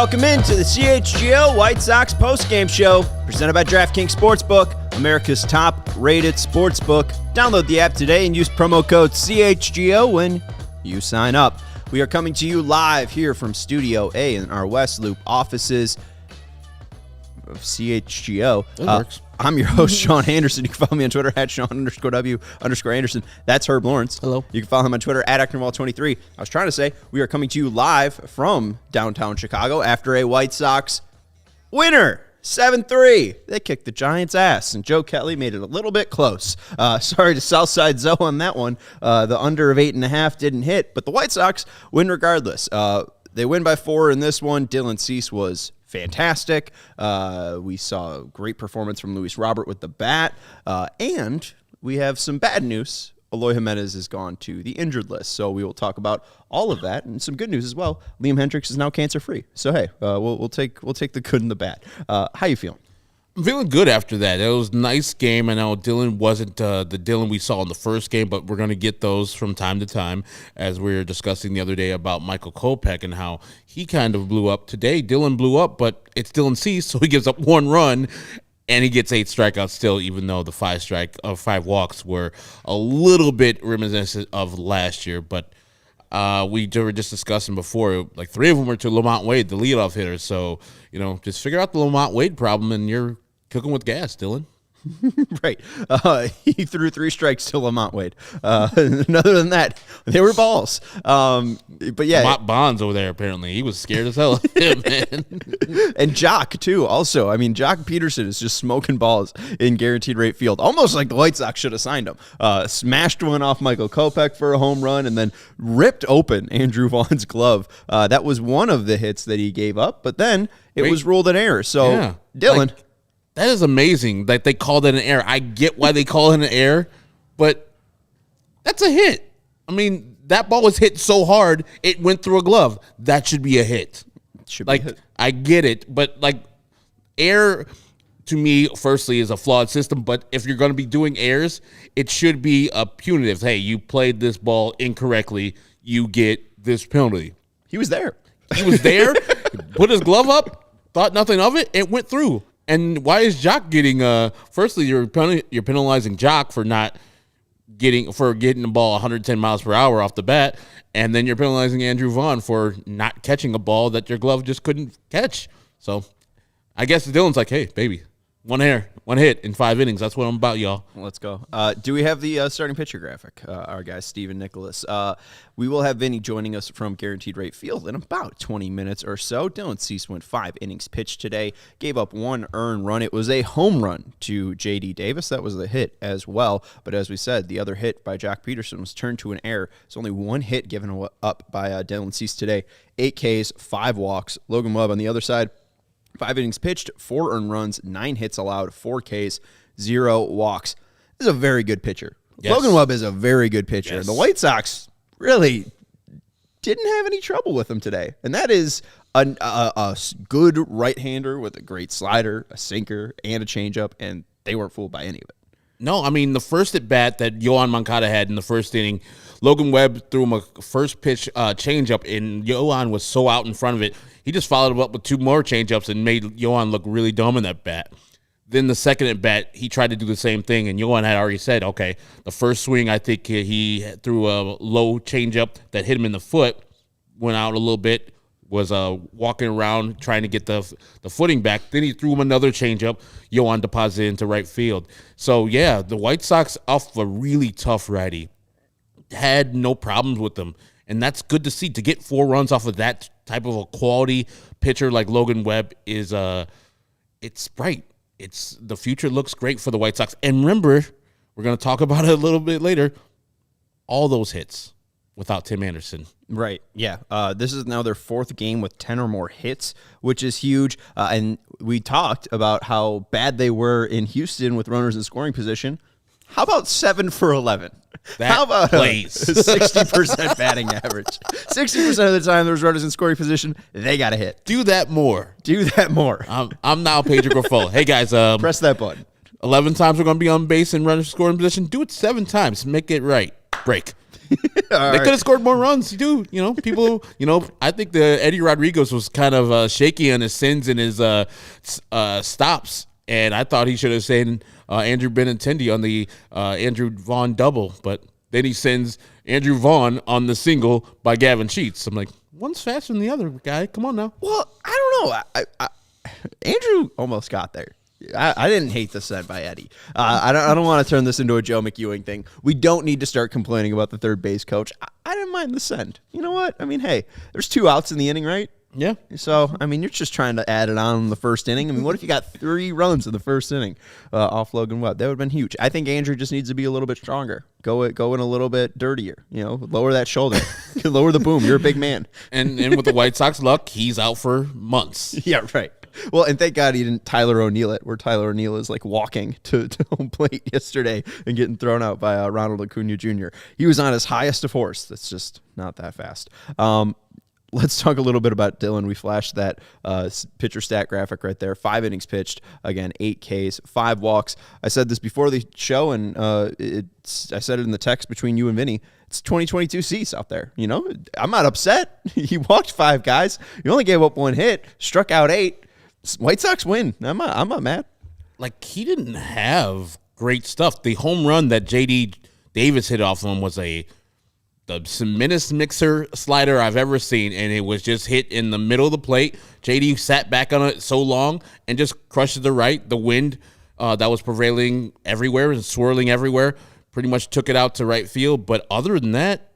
Welcome into the CHGO White Sox postgame show, presented by DraftKings Sportsbook, America's top-rated sportsbook. Download the app today and use promo code CHGO when you sign up. We are coming to you live here from Studio A in our West Loop offices of CHGO. That works. I'm your host, Sean Anderson. You can follow me on Twitter at Sean_W_Anderson. That's Herb Lawrence. Hello. You can follow him on Twitter at ActonWall23. I was trying to say we are coming to you live from downtown Chicago after a White Sox winner. 7-3. They kicked the Giants' ass, and Joe Kelly made it a little bit close. Sorry to Southside Zoe on that one. The under of 8.5 didn't hit, but the White Sox win regardless. They win by 4 in this one. Dylan Cease was fantastic. We saw a great performance from Luis Robert with the bat. And we have some bad news. Eloy Jimenez has gone to the injured list. So we will talk about all of that and some good news as well. Liam Hendriks is now cancer-free. So, hey, we'll take the good and the bad. How you feeling? I'm feeling good after that. It was a nice game. I know Dylan wasn't the Dylan we saw in the first game, but we're going to get those from time to time, as we were discussing the other day about Michael Kopech and how he kind of blew up. Today, Dylan blew up, but it's Dylan Cease, so he gives up 1 run, and he gets 8 strikeouts still, even though the 5 walks were a little bit reminiscent of last year. But we were just discussing before, like 3 of them were to Lamont Wade, the leadoff hitter. So, just figure out the Lamont Wade problem, and you're cooking with gas, Dylan. Right. He threw 3 strikes to Lamont Wade. And other than that, they were balls. But yeah. Lamont Bonds over there, apparently. He was scared as hell of him, man. And Jock, too, also. I mean, Jock Peterson is just smoking balls in guaranteed rate field. Almost like the White Sox should have signed him. Smashed one off Michael Kopech for a home run and then ripped open Andrew Vaughn's glove. That was one of the hits that he gave up, but then it was ruled an error. So, yeah, Dylan. That is amazing that they called it an error. I get why they call it an error, but that's a hit. I mean, that ball was hit so hard, it went through a glove. That should be a hit. Should be a hit. I get it, but error to me, firstly, is a flawed system, but if you're going to be doing errors, it should be a punitive. Hey, you played this ball incorrectly, you get this penalty. He was there. He was there, put his glove up, thought nothing of it, it went through. And why is Jock getting? Firstly, you're penalizing Jock for getting the ball 110 miles per hour off the bat, and then you're penalizing Andrew Vaughn for not catching a ball that your glove just couldn't catch. So, I guess Dylan's like, hey, baby, 1 hit in 5 innings. That's what I'm about, y'all. Let's go. Do we have the starting pitcher graphic? Our guy, Steven Nicholas. We will have Vinnie joining us from Guaranteed Rate Field in about 20 minutes or so. Dylan Cease went 5 innings pitched today, gave up 1 earned run. It was a home run to J.D. Davis. That was the hit as well. But as we said, the other hit by Jock Peterson was turned to an error. It's only 1 hit given up by Dylan Cease today. 8 Ks, 5 walks. Logan Webb on the other side. 5 innings pitched, 4 earned runs, 9 hits allowed, 4 Ks, 0 walks. This is a very good pitcher. Yes. Logan Webb is a very good pitcher. Yes. The White Sox really didn't have any trouble with him today. And that is a good right-hander with a great slider, a sinker, and a changeup, and they weren't fooled by any of it. No, I mean, the first at-bat that Yohan Moncada had in the first inning, Logan Webb threw him a first-pitch changeup, and Yohan was so out in front of it, he just followed him up with 2 more changeups and made Yohan look really dumb in that bat. Then the second at-bat, he tried to do the same thing, and Yohan had already said, okay, the first swing, I think he threw a low changeup that hit him in the foot, went out a little bit, was walking around trying to get the footing back. Then he threw him another changeup. Yohan deposited into right field. So, yeah, the White Sox, off a really tough righty, had no problems with them. And that's good to see. To get 4 runs off of that type of a quality pitcher like Logan Webb is it's bright. The future looks great for the White Sox. And remember, we're going to talk about it a little bit later, all those hits without Tim Anderson. Right, yeah. This is now their 4th game with 10 or more hits, which is huge. And we talked about how bad they were in Houston with runners in scoring position. How about 7 for 11? How about a 60% batting average? 60% of the time there's runners in scoring position, they got a hit. Do that more. I'm now Pedro Grifol. Hey, guys. Press that button. 11 times we're going to be on base and runners in scoring position. Do it 7 times. Make it right. Break. They could have scored more runs, too. People, I think the Eddie Rodriguez was kind of shaky on his sins and his stops. And I thought he should have sent Andrew Benintendi on the Andrew Vaughn double. But then he sends Andrew Vaughn on the single by Gavin Sheets. I'm like, one's faster than the other guy. Come on now. Well, I don't know. Andrew almost got there. I didn't hate the send by Eddie. I don't want to turn this into a Joe McEwing thing. We don't need to start complaining about the third base coach. I didn't mind the send. You know what? I mean, hey, there's 2 outs in the inning, right? Yeah. So, I mean, you're just trying to add it on in the first inning. I mean, what if you got 3 runs in the first inning off Logan Webb? That would have been huge. I think Andrew just needs to be a little bit stronger. Go in a little bit dirtier. Lower that shoulder. Lower the boom. You're a big man. And with the White Sox luck, he's out for months. Yeah, right. Well, and thank God he didn't Tyler O'Neill it, where Tyler O'Neill is like walking to home plate yesterday and getting thrown out by Ronald Acuna Jr. He was on his highest of horse. That's just not that fast. Let's talk a little bit about Dylan. We flashed that pitcher stat graphic right there. 5 innings pitched. Again, 8 Ks, 5 walks. I said this before the show, and I said it in the text between you and Vinny. It's 2022 Cease out there. I'm not upset. He walked 5 guys. He only gave up 1 hit, struck out 8. White Sox win. I'm not mad. Like, he didn't have great stuff. The home run that J.D. Davis hit off him was the cementous mixer slider I've ever seen, and it was just hit in the middle of the plate. J.D. sat back on it so long and just crushed it to the right. The wind that was prevailing everywhere and swirling everywhere pretty much took it out to right field. But other than that,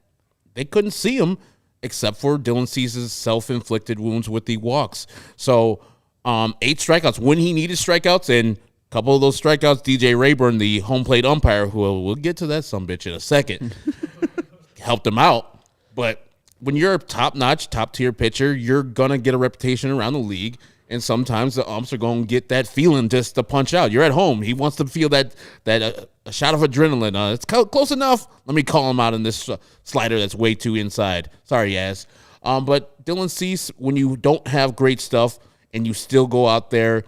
they couldn't see him except for Dylan Cease's self-inflicted wounds with the walks. So 8 strikeouts when he needed strikeouts, and a couple of those strikeouts, DJ Rayburn, the home plate umpire, who we'll get to that sumbitch in a second, helped him out. But when you're a top-notch, top-tier pitcher, you're going to get a reputation around the league, and sometimes the umps are going to get that feeling just to punch out. You're at home. He wants to feel that a shot of adrenaline. It's close enough. Let me call him out in this slider that's way too inside. Sorry, Yaz. But Dylan Cease, when you don't have great stuff, and you still go out there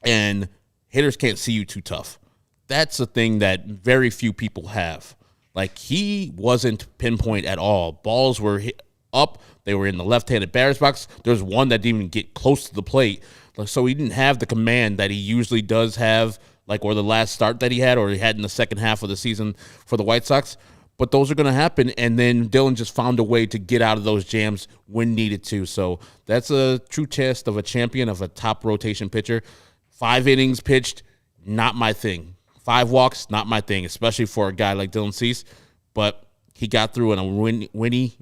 and hitters can't see you too tough. That's a thing that very few people have. Like, he wasn't pinpoint at all. Balls were hit up. They were in the left-handed batter's box. There's one that didn't even get close to the plate. So he didn't have the command that he usually does have, or the last start that he had, or he had in the second half of the season for the White Sox. But those are going to happen, and then Dylan just found a way to get out of those jams when needed to. So that's a true test of a champion, of a top rotation pitcher. 5 innings pitched, not my thing. 5 walks, not my thing, especially for a guy like Dylan Cease. But he got through in a windy,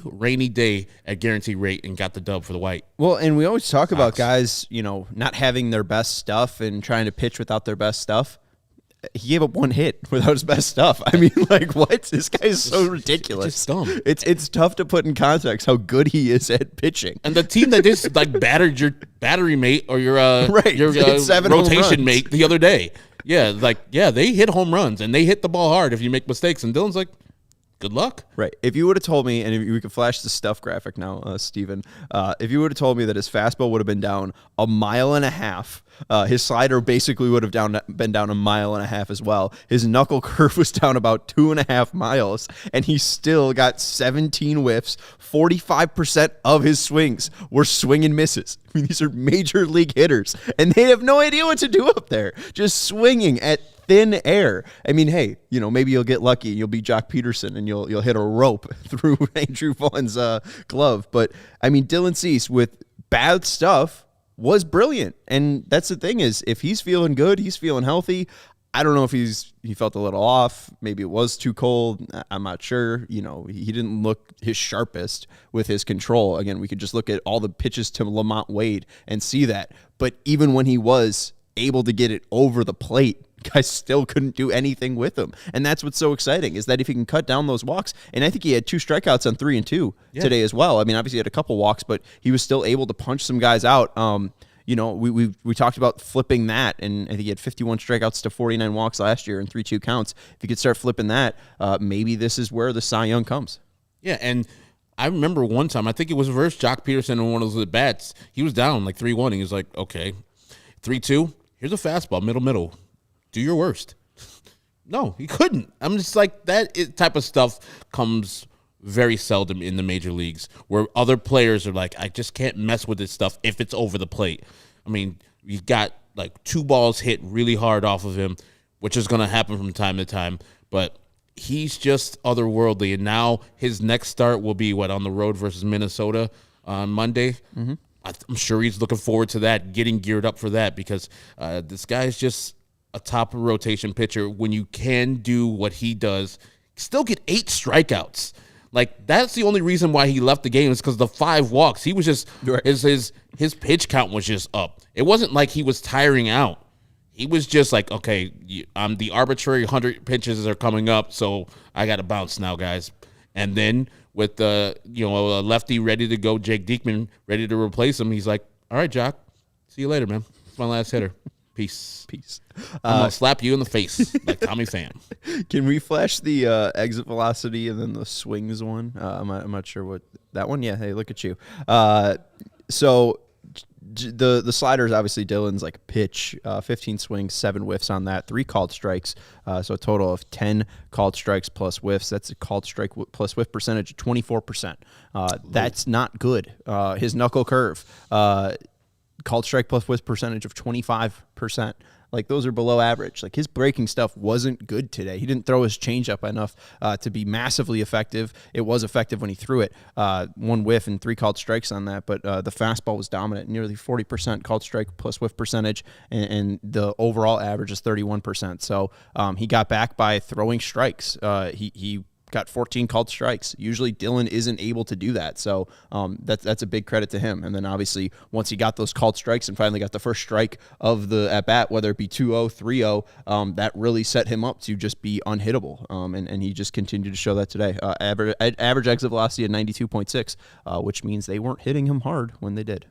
rainy day at guaranteed rate and got the dub for the White. Well, and we always talk about guys, not having their best stuff and trying to pitch without their best stuff. He gave up 1 hit without his best stuff. I mean, what? This guy is so ridiculous. It's dumb. It's tough to put in context how good he is at pitching. And the team that just battered your battery mate or your seven rotation mate the other day. Yeah, they hit home runs and they hit the ball hard if you make mistakes. And Dylan's like, good luck. Right. If you would have told me, and if we could flash the stuff graphic now, Steven, if you would have told me that his fastball would have been down 1.5 miles, his slider basically would have been down 1.5 miles as well. His knuckle curve was down about 2.5 miles, and he still got 17 whiffs. 45% of his swings were swing and misses. I mean, these are major league hitters, and they have no idea what to do up there. Just swinging at thin air. I mean, hey, maybe you'll get lucky. You'll be Jock Peterson and you'll hit a rope through Andrew Vaughn's glove. But I mean, Dylan Cease with bad stuff was brilliant. And that's the thing is, if he's feeling good, he's feeling healthy. I don't know if he felt a little off. Maybe it was too cold. I'm not sure. He didn't look his sharpest with his control. Again, we could just look at all the pitches to Lamont Wade and see that. But even when he was able to get it over the plate, guys still couldn't do anything with him. And that's what's so exciting, is that if he can cut down those walks, and I think he had 2 strikeouts on 3 and 2 today as well. I mean, obviously he had a couple walks, but he was still able to punch some guys out. We talked about flipping that, and I think he had 51 strikeouts to 49 walks last year and 3-2 counts. If you could start flipping that, maybe this is where the Cy Young comes. Yeah, and I remember one time, I think it was versus Jock Peterson in one of those at-bats. He was down 3-1, and he was like, okay, 3-2, here's a fastball, middle. Do your worst. No, he couldn't. I'm just like, type of stuff comes very seldom in the major leagues, where other players are like, I just can't mess with this stuff if it's over the plate. I mean, you got like 2 balls hit really hard off of him, which is going to happen from time to time, but he's just otherworldly. And now his next start will be on the road versus Minnesota on Monday. Mm-hmm. I'm sure he's looking forward to that, getting geared up for that, because this guy is just a top rotation pitcher. When you can do what he does, still get 8 strikeouts. Like, that's the only reason why he left the game, is because the 5 walks. He was just his pitch count was just up. It wasn't like he was tiring out. He was just like, okay, the arbitrary 100 pitches are coming up, so I got to bounce now, guys. And then with a lefty ready to go, Jake Diekman ready to replace him, he's like, all right, Jock, see you later, man. It's my last hitter. Peace. I'm going to slap you in the face like Tommy Pham. Can we flash the exit velocity and then the swings one? I'm not sure what that one. Yeah, hey, look at you. So the sliders, obviously Dylan's like pitch, 15 swings, 7 whiffs on that, 3 called strikes. So a total of 10 called strikes plus whiffs. That's a called strike plus whiff percentage of 24%. That's not good. His knuckle curve, called strike plus whiff percentage of 25%. Like, those are below average. Like, his breaking stuff wasn't good today. He didn't throw his changeup enough to be massively effective. It was effective when he threw it. 1 whiff and 3 called strikes on that, but the fastball was dominant, nearly 40% called strike plus whiff percentage, and the overall average is 31%. So he got back by throwing strikes. He got 14 called strikes. Usually Dylan isn't able to do that. So that's a big credit to him. And then obviously once he got those called strikes and finally got the first strike of the at-bat, whether it be 2-0, 3-0, that really set him up to just be unhittable. And he just continued to show that today. Average exit velocity at 92.6, which means they weren't hitting him hard when they did.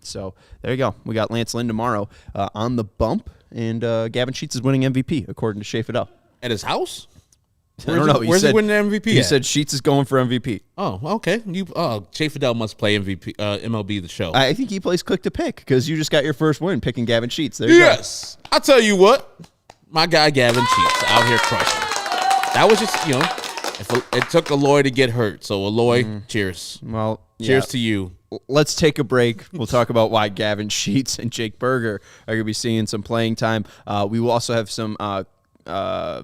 So there you go. We got Lance Lynn tomorrow on the bump, and Gavin Sheets is winning MVP, according to Shea Fidel. At his house? I don't know. Where's he winning the MVP? He said Sheets is going for MVP. Oh, okay. Shea Fidel must play MVP, MLB The Show. I think he plays click to pick, because you just got your first win picking Gavin Sheets. There you go. Yes. I'll tell you what. My guy Gavin Sheets out here crushing. That was just, it took Eloy to get hurt. So, Eloy, cheers. Well, cheers to you. Let's take a break. We'll talk about why Gavin Sheets and Jake Berger are going to be seeing some playing time. We will also have some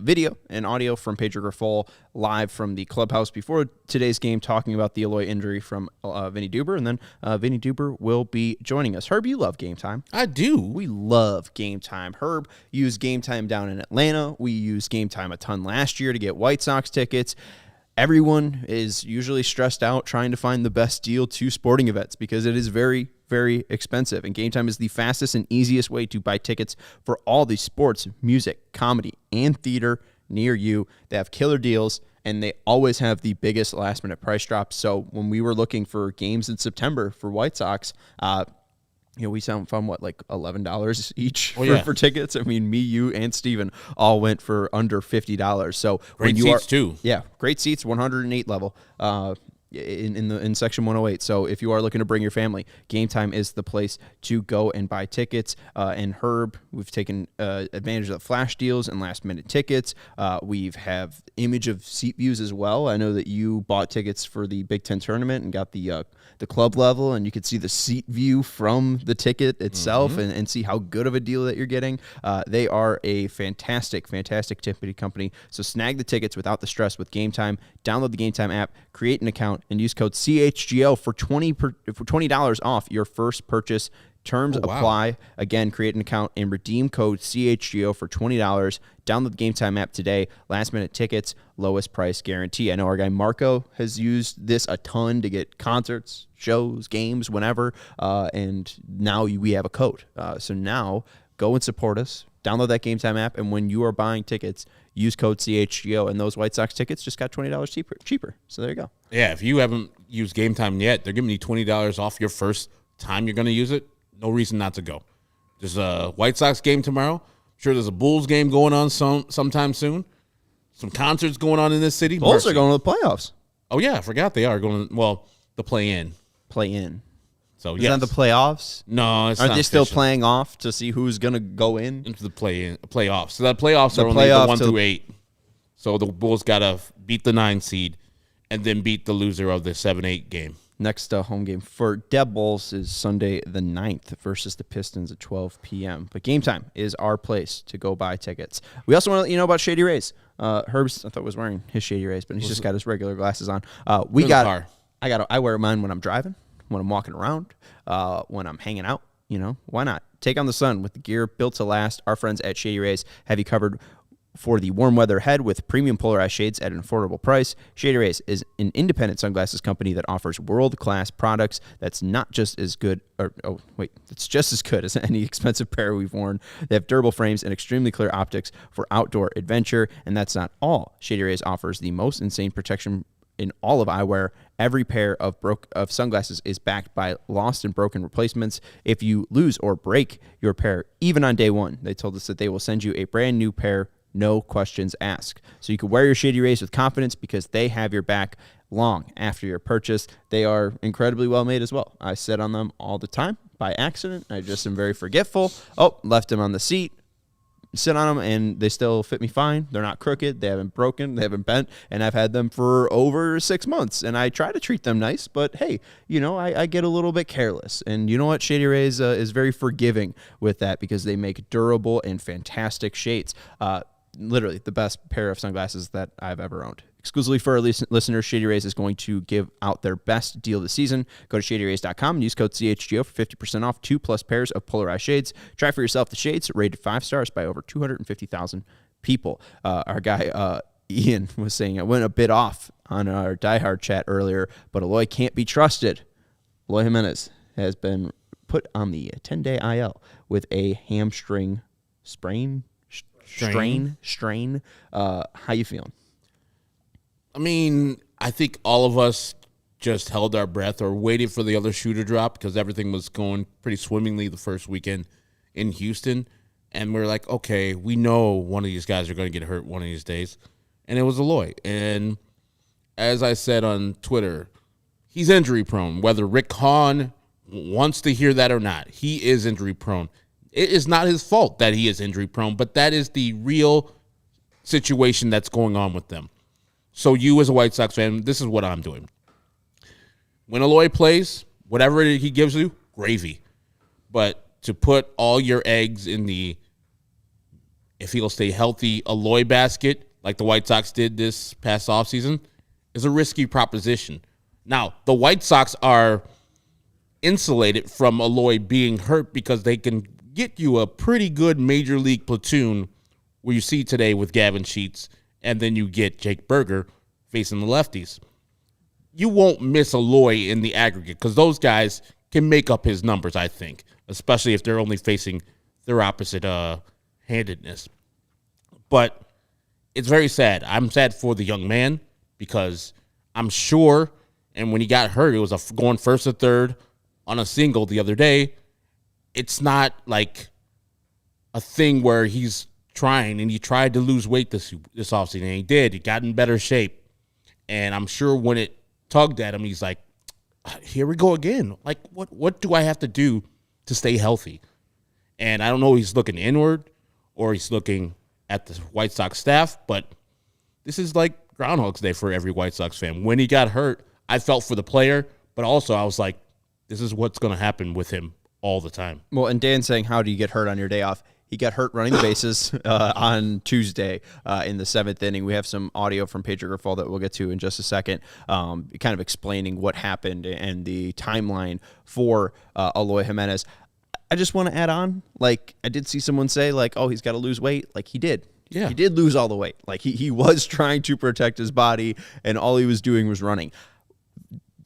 video and audio from Pedro Grifol live from the clubhouse before today's game, talking about the Eloy injury from Vinnie Duber, and then Vinnie Duber will be joining us. Herb, you love Game Time. I do. We love Game Time. Herb used Game Time down in Atlanta. We used Game Time a ton last year to get White Sox tickets. Everyone is usually stressed out trying to find the best deal to sporting events, because it is very, very expensive. And Game Time is the fastest and easiest way to buy tickets for all the sports, music, comedy, and theater near you. They have killer deals, and they always have the biggest last-minute price drops. So when we were looking for games in September for White Sox, we found what, like $11 each for tickets. I mean, me, you, and Steven all went for under $50. So great seats too. Yeah, great seats, 108 level. In section 108. So if you are looking to bring your family, Game Time is the place to go and buy tickets. And Herb, we've taken advantage of the flash deals and last minute tickets. We've have image of seat views as well. I know that you bought tickets for the Big Ten tournament and got the club level, and you could see the seat view from the ticket itself, and see how good of a deal that you're getting. They are a fantastic ticketing company. So snag the tickets without the stress with Game Time. Download the Game Time app, create an account, and use code CHGO for $20 off your first purchase. Terms apply. Again, create an account and redeem code CHGO for $20. Download the Game Time app today. Last minute tickets, lowest price guarantee. I know our guy Marco has used this a ton to get concerts, shows, games, whenever. And now we have a code. So now go and support us. Download that Game Time app, and when you are buying tickets, use code CHGO, and those White Sox tickets just got $20 cheaper. So there you go. Yeah, if you haven't used Game Time yet, they're giving you $20 off your first time you're going to use it. No reason not to go. There's a White Sox game tomorrow. I'm sure there's a Bulls game going on sometime soon. Some concerts going on in this city. Bulls are going to the playoffs. Oh, yeah, I forgot they are going, the play-in. Play-in. So Is that the playoffs? No, it's Aren't not they still official. playing off to see who's going to go in? Into the playoffs. So the playoffs are only the 1 through 8. So the Bulls got to beat the 9 seed and then beat the loser of the 7-8 game. Next home game for Devils is Sunday the 9th versus the Pistons at 12 p.m. But Game Time is our place to go buy tickets. We also want to let you know about Shady Rays. Herbs, I thought, was wearing his Shady Rays, but he's just got his regular glasses on. I wear mine when I'm driving, when I'm walking around, when I'm hanging out. Why not? Take on the sun with the gear built to last. Our friends at Shady Rays have you covered for the warm weather ahead with premium polarized shades at an affordable price. Shady Rays is an independent sunglasses company that offers world-class products that's not just as good, it's just as good as any expensive pair we've worn. They have durable frames and extremely clear optics for outdoor adventure, and that's not all. Shady Rays offers the most insane protection in all of eyewear. Every pair of sunglasses is backed by lost and broken replacements. If you lose or break your pair, even on day one, they told us that they will send you a brand new pair, no questions asked. So you can wear your Shady Rays with confidence because they have your back long after your purchase. They are incredibly well made as well. I sit on them all the time by accident. I just am very forgetful. Left them on the seat. Sit on them, and they still fit me fine. They're not crooked. They haven't broken. They haven't bent, and I've had them for over 6 months, and I try to treat them nice, but hey, I get a little bit careless, and you know what? Shady Rays is very forgiving with that because they make durable and fantastic shades. Literally the best pair of sunglasses that I've ever owned. Exclusively for our listeners, Shady Rays is going to give out their best deal this season. Go to shadyrays.com and use code CHGO for 50% off 2+ pairs of polarized shades. Try for yourself the shades, rated 5 stars by over 250,000 people. Our guy, Ian, was saying I went a bit off on our diehard chat earlier, but Eloy can't be trusted. Eloy Jimenez has been put on the 10-day IL with a hamstring strain. How you feeling? I mean, I think all of us just held our breath or waited for the other shoe to drop because everything was going pretty swimmingly the first weekend in Houston. And we're like, okay, we know one of these guys are going to get hurt one of these days. And it was Eloy. And as I said on Twitter, he's injury prone. Whether Rick Hahn wants to hear that or not, he is injury prone. It is not his fault that he is injury prone, but that is the real situation that's going on with them. So you as a White Sox fan, this is what I'm doing. When Eloy plays, whatever he gives you, gravy. But to put all your eggs in the, if he'll stay healthy, Eloy basket, like the White Sox did this past offseason, is a risky proposition. Now, the White Sox are insulated from Eloy being hurt because they can get you a pretty good major league platoon where you see today with Gavin Sheets, and then you get Jake Berger facing the lefties. You won't miss Eloy in the aggregate because those guys can make up his numbers, I think, especially if they're only facing their opposite handedness. But it's very sad. I'm sad for the young man because I'm sure, and when he got hurt, it was going first or third on a single the other day. It's not like a thing where he's trying, and he tried to lose weight this offseason, and he did. He got in better shape. And I'm sure when it tugged at him, he's like, here we go again. Like, what do I have to do to stay healthy? And I don't know if he's looking inward or he's looking at the White Sox staff, but this is like Groundhog's Day for every White Sox fan. When he got hurt, I felt for the player, but also I was like, this is what's going to happen with him all the time. Well, and Dan's saying, how do you get hurt on your day off? He got hurt running the bases on Tuesday in the 7th inning. We have some audio from Pedro Grifol that we'll get to in just a second, kind of explaining what happened and the timeline for Eloy Jimenez. I just want to add on, like, I did see someone say, like, oh, he's got to lose weight. Like, he did. Yeah. He did lose all the weight. Like, he was trying to protect his body, and all he was doing was running.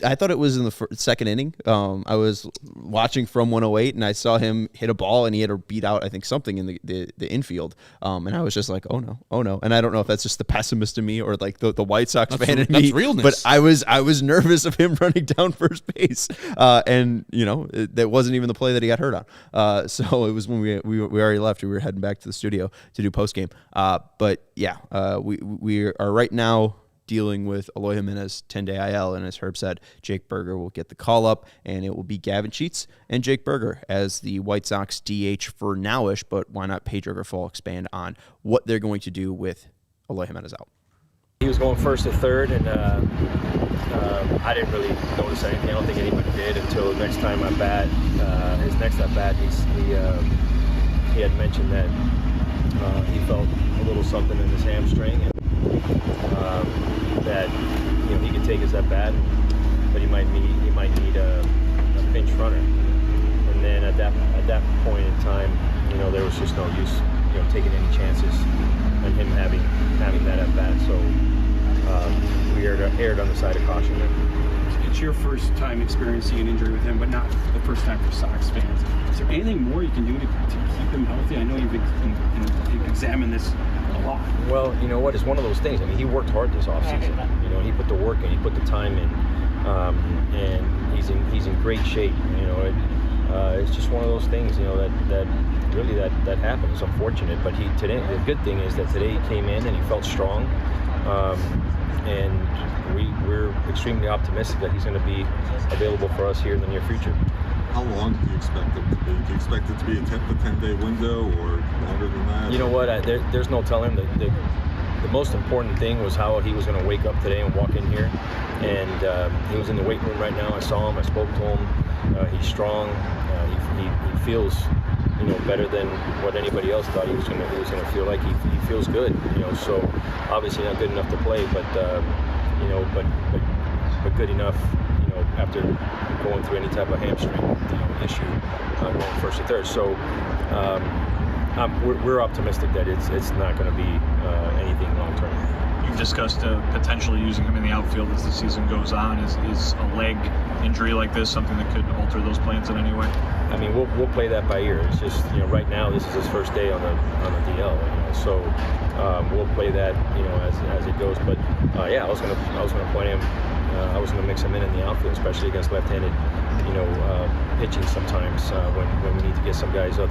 I thought it was in the second inning. I was watching from 108, and I saw him hit a ball, and he had to beat out, I think, something in the infield. And I was just like, oh, no. And I don't know if that's just the pessimist in me or, like, the White Sox fan in me. Realness. But I was nervous of him running down first base. And, that wasn't even the play that he got hurt on. So it was when we already left. We were heading back to the studio to do postgame. But, yeah, we are right now dealing with Eloy Jimenez 10-day IL, and as Herb said, Jake Burger will get the call up, and it will be Gavin Sheets and Jake Burger as the White Sox DH for nowish, but why not Pedro Grifol expand on what they're going to do with Eloy Jimenez out? He was going first to third, and I didn't really notice anything. I don't think anybody did until next time at bat. His next at bat, he had mentioned that he felt a little something in his hamstring, and that he could take his at bat, but he might need a pinch runner. And then at that point in time, there was just no use taking any chances on him having that at bat. So we erred on the side of caution there. It's your first time experiencing an injury with him, but not the first time for Sox fans. Is there anything more you can do to keep him healthy? I know you've examined this a lot. Well, you know what? It's one of those things. I mean, he worked hard this offseason. He put the work in, he put the time in, and he's in great shape. It's just one of those things. That really that happened. It's unfortunate, but today the good thing is that today he came in and he felt strong, and we're extremely optimistic that he's going to be available for us here in the near future. How long do you expect it to be? Do you expect it to be a 10-day window or longer than that? You know what? There's no telling. The most important thing was how he was going to wake up today and walk in here. And he was in the weight room right now. I saw him. I spoke to him. He's strong. He feels, better than what anybody else thought he was going to feel like. He feels good. So obviously not good enough to play, but good enough. After going through any type of hamstring issue, going first to third. So we're optimistic that it's not going to be anything long term. You've discussed potentially using him in the outfield as the season goes on. Is a leg injury like this something that could alter those plans in any way? I mean, we'll play that by ear. It's just right now this is his first day on the DL, so we'll play that as it goes. But I was gonna point him. I was going to mix him in the outfield, especially against left-handed, pitching sometimes when we need to get some guys when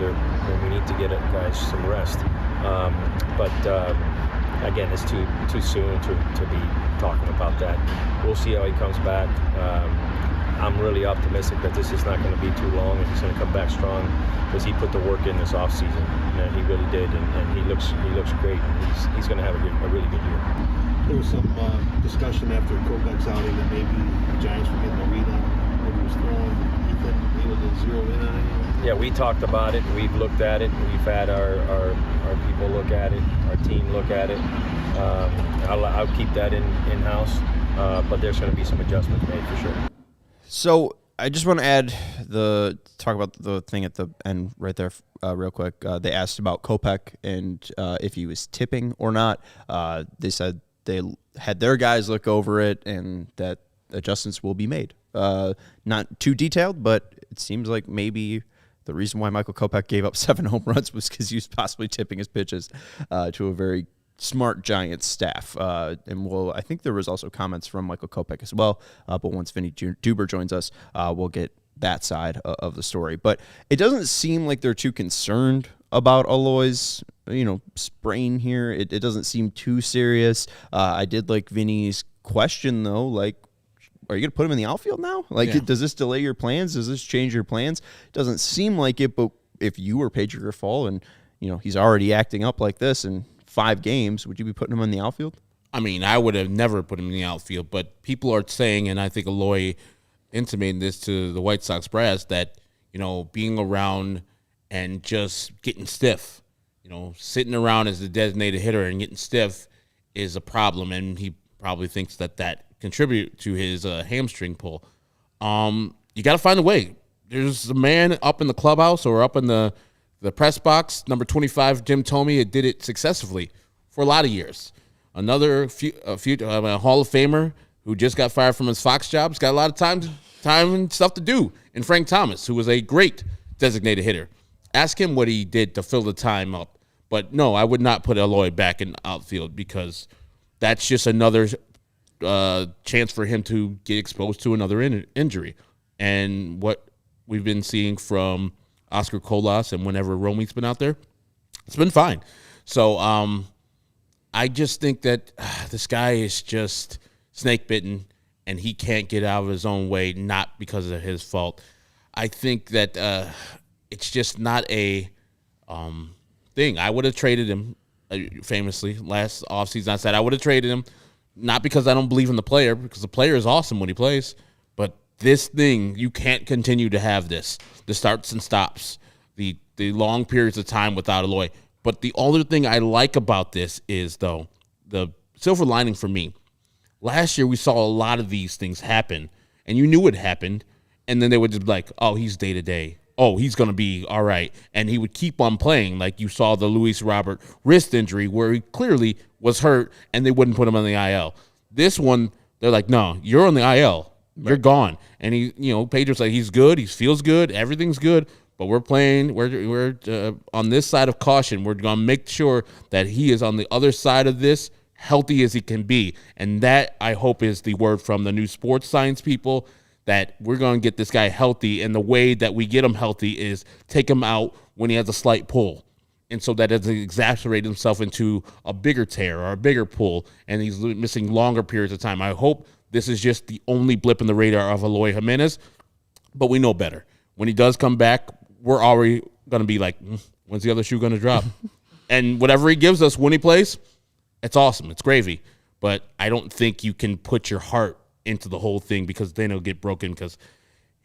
we need to get guys some rest. But again, it's too soon to be talking about that. We'll see how he comes back. I'm really optimistic that this is not going to be too long and he's going to come back strong because he put the work in this offseason. And he really did, and he looks great. He's going to have a really good year. There was some discussion after Kopech's outing that maybe the Giants were getting a read on what he was throwing. Ethan able to zero in on it? Yeah, we talked about it. We've looked at it. We've had our people look at it, our team look at it. I'll keep that in-house, but there's going to be some adjustments made for sure. So I just want to talk about the thing at the end right there real quick. They asked about Kopech and if he was tipping or not. They said they had their guys look over it and that adjustments will be made. Not too detailed, but it seems like maybe the reason why Michael Kopech gave up 7 home runs was because he was possibly tipping his pitches to a very smart Giants staff. And I think there was also comments from Michael Kopech as well. But once Vinnie Duber joins us, we'll get that side of the story. But it doesn't seem like they're too concerned about Eloy's, sprain here. It doesn't seem too serious. I did like Vinny's question though, like, are you going to put him in the outfield now? Does this delay your plans? Does this change your plans? Doesn't seem like it, but if you were Pedro Grifol and, he's already acting up like this in 5 games, would you be putting him in the outfield? I mean, I would have never put him in the outfield, but people are saying, and I think Eloy intimating this to the White Sox brass, that, being around and just getting stiff, sitting around as the designated hitter and getting stiff is a problem, and he probably thinks that contribute to his hamstring pull. You got to find a way. There's a man up in the clubhouse or up in the press box, number 25, Jim Thome, did it successfully for a lot of years. Another Hall of Famer who just got fired from his Fox job's got a lot of time and stuff to do. And Frank Thomas, who was a great designated hitter. Ask him what he did to fill the time up. But no, I would not put Eloy back in outfield because that's just another chance for him to get exposed to another injury. And what we've been seeing from Oscar Colas and whenever Romey's been out there, it's been fine. So I just think that this guy is just snake bitten, and he can't get out of his own way, not because of his fault. I think that it's just not a thing. I would have traded him, famously, last offseason. I said I would have traded him, not because I don't believe in the player, because the player is awesome when he plays, but this thing, you can't continue to have this. The starts and stops, the long periods of time without Eloy. But the other thing I like about this is, though, the silver lining for me. Last year, we saw a lot of these things happen, and you knew it happened, and then they would just be like, oh, he's day-to-day. Oh, he's going to be all right. And he would keep on playing, like you saw the Luis Robert wrist injury where he clearly was hurt, and they wouldn't put him on the IL. This one, they're like, no, you're on the IL. You're gone. And Pedro's like, he's good. He feels good. Everything's good. But we're playing. We're on this side of caution. We're going to make sure that he is on the other side of this, healthy as he can be. And that, I hope, is the word from the new sports science people, that we're going to get this guy healthy. And the way that we get him healthy is take him out when he has a slight pull. And so that doesn't exacerbate himself into a bigger tear or a bigger pull, and he's missing longer periods of time. I hope this is just the only blip in the radar of Eloy Jimenez, but we know better. When he does come back, we're already going to be like, when's the other shoe going to drop? And whatever he gives us when he plays, it's awesome. It's gravy. But I don't think you can put your heart into the whole thing, because then it'll get broken, because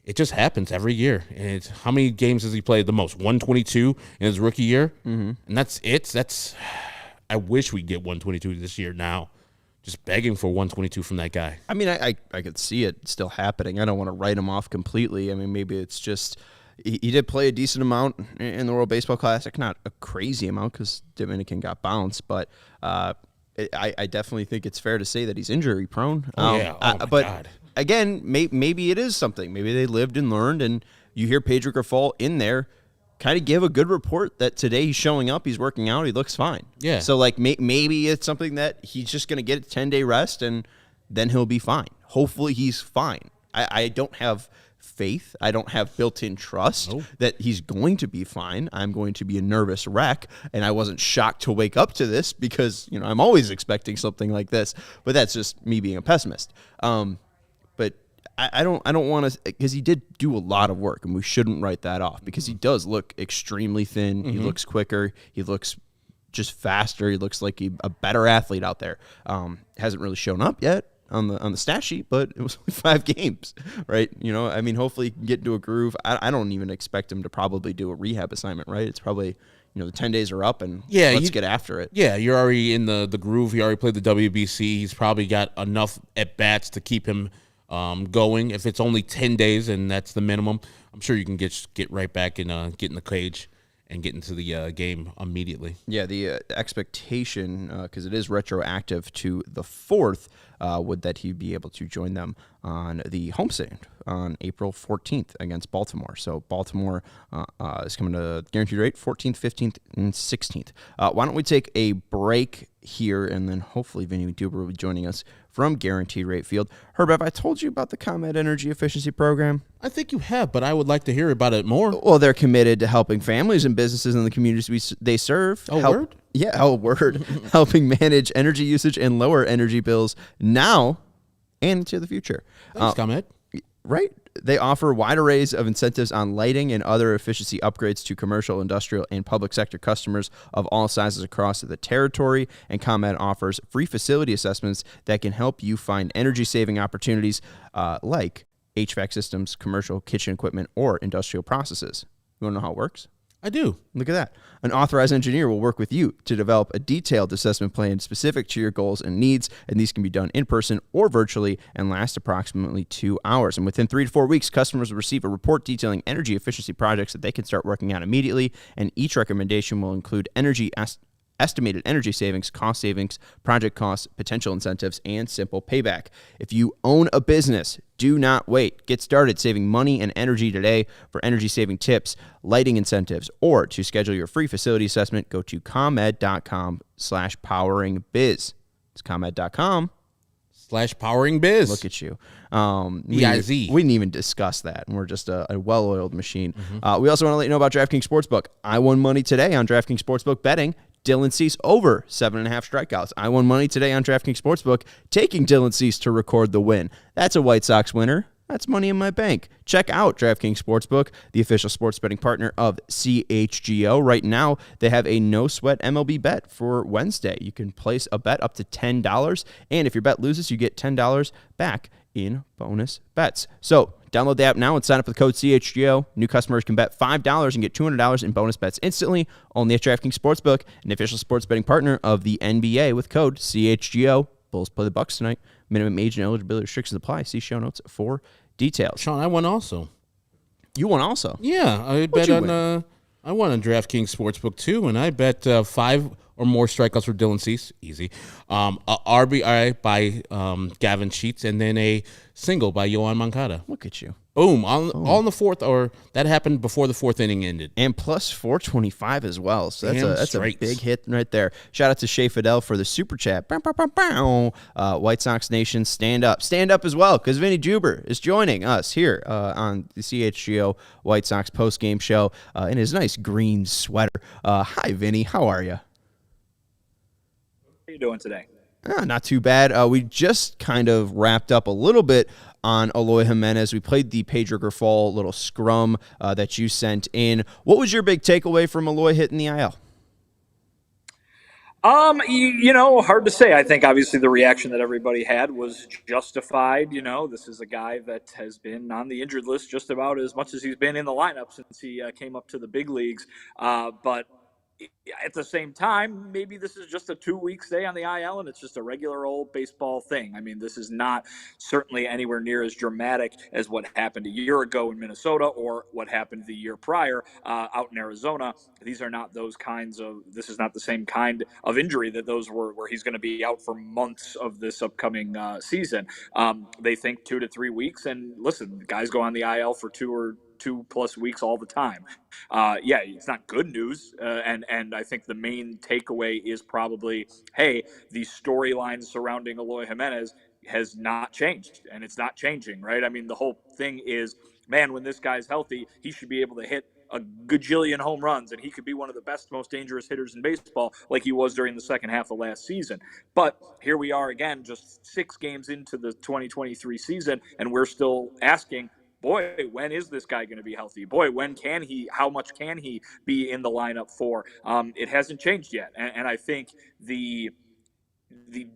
it just happens every year. And how many games has he played the most? 122 in his rookie year? Mm-hmm. And that's it. I wish we'd get 122 this year now. Just begging for 122 from that guy. I mean, I could see it still happening. I don't want to write him off completely. I mean, maybe it's just he did play a decent amount in the World Baseball Classic. Not a crazy amount because Dominican got bounced, but I definitely think it's fair to say that he's injury prone. My God. Again, maybe it is something. Maybe they lived and learned, and you hear Pedro Grifol in there kind of give a good report that today he's showing up, he's working out, he looks fine. Yeah. So, like, maybe it's something that he's just going to get a 10-day rest, and then he'll be fine. Hopefully he's fine. I don't have faith. I don't have built-in trust that he's going to be fine. I'm going to be a nervous wreck, and I wasn't shocked to wake up to this because, I'm always expecting something like this, but that's just me being a pessimist. But I don't want to, because he did do a lot of work, and we shouldn't write that off, because he does look extremely thin. Mm-hmm. He looks quicker. He looks just faster. He looks like a better athlete out there. Hasn't really shown up yet on the stat sheet, but it was only 5 games, right? I mean, hopefully he can get into a groove. I don't even expect him to probably do a rehab assignment, right? It's probably, the 10 days are up, and let's get after it. Yeah, you're already in the groove. He already played the WBC. He's probably got enough at-bats to keep him going. If it's only 10 days and that's the minimum, I'm sure you can get right back and get in the cage and get into the game immediately. Yeah, the expectation, because it is retroactive to the 4th, would that he'd be able to join them on the homestand on April 14th against Baltimore. So Baltimore is coming to guaranteed rate 14th, 15th, and 16th. Why don't we take a break here, and then hopefully Vinnie Duber will be joining us from Guaranteed Rate Field. Herb, have I told you about the ComEd Energy Efficiency Program? I think you have, but I would like to hear about it more. Well, they're committed to helping families and businesses in the communities they serve. Word? Yeah, word. Helping manage energy usage and lower energy bills now and into the future. Thanks, ComEd. Right. They offer wide arrays of incentives on lighting and other efficiency upgrades to commercial, industrial, and public sector customers of all sizes across the territory. And ComEd offers free facility assessments that can help you find energy-saving opportunities like HVAC systems, commercial kitchen equipment, or industrial processes. You want to know how it works? I do. Look at that. An authorized engineer will work with you to develop a detailed assessment plan specific to your goals and needs, and these can be done in person or virtually and last approximately 2 hours. And within 3 to 4 weeks, customers will receive a report detailing energy efficiency projects that they can start working on immediately, and each recommendation will include estimated energy savings, cost savings, project costs, potential incentives, and simple payback. If you own a business, do not wait. Get started saving money and energy today. For energy-saving tips, lighting incentives, or to schedule your free facility assessment, go to comed.com/poweringbiz. It's comed.com/poweringbiz. Look at you. B-I-Z. We didn't even discuss that, and we're just a well-oiled machine. Mm-hmm. We also want to let you know about DraftKings Sportsbook. I won money today on DraftKings Sportsbook betting Dylan Cease over 7.5 strikeouts. I won money today on DraftKings Sportsbook, taking Dylan Cease to record the win. That's a White Sox winner. That's money in my bank. Check out DraftKings Sportsbook, the official sports betting partner of CHGO. Right now, they have a no-sweat MLB bet for Wednesday. You can place a bet up to $10, and if your bet loses, you get $10 back in bonus bets. So download the app now and sign up with the code CHGO. New customers can bet $5 and get $200 in bonus bets instantly, only at DraftKings Sportsbook, an official sports betting partner of the NBA with code CHGO. Bulls play the Bucks tonight. Minimum age and eligibility restrictions apply. See show notes for details. Sean, I won also. You won also? Yeah, I bet on I won on DraftKings Sportsbook too, and I bet 5 or more strikeouts for Dylan Cease, easy. A RBI by Gavin Sheets, and then a single by Yoan Moncada. Look at you. Boom, all in the fourth, or that happened before the fourth inning ended. And plus 425 as well. So that's a straight. big hit right there. Shout out to Shea Fidel for the super chat. Bow, bow, bow, bow. White Sox Nation, stand up. Stand up as well, because Vinnie Duber is joining us here on the CHGO White Sox postgame show in his nice green sweater. Hi, Vinnie. How are you? How are you doing today? Not too bad. We just kind of wrapped up a little bit on Eloy Jimenez. We played the Pedro Grifol little scrum that you sent in. What was your big takeaway from Eloy hitting the IL? Hard to say. I think obviously the reaction that everybody had was justified. This is a guy that has been on the injured list just about as much as he's been in the lineup since he came up to the big leagues. But at the same time, maybe this is just a 2-week stay on the IL and it's just a regular old baseball thing. I mean, this is not certainly anywhere near as dramatic as what happened a year ago in Minnesota or what happened the year prior out in Arizona. These are not this is not the same kind of injury that those were, where he's going to be out for months of this upcoming season. They think 2 to 3 weeks, and listen, guys go on the IL for 2+ weeks all the time. It's not good news. And I think the main takeaway is probably, hey, the storyline surrounding Eloy Jimenez has not changed, and it's not changing, right? I mean, the whole thing is, man, when this guy's healthy, he should be able to hit a gajillion home runs, and he could be one of the best, most dangerous hitters in baseball like he was during the second half of last season. But here we are again, just 6 games into the 2023 season, and we're still asking, boy, when is this guy going to be healthy? Boy, how much can he be in the lineup for? It hasn't changed yet. And I think the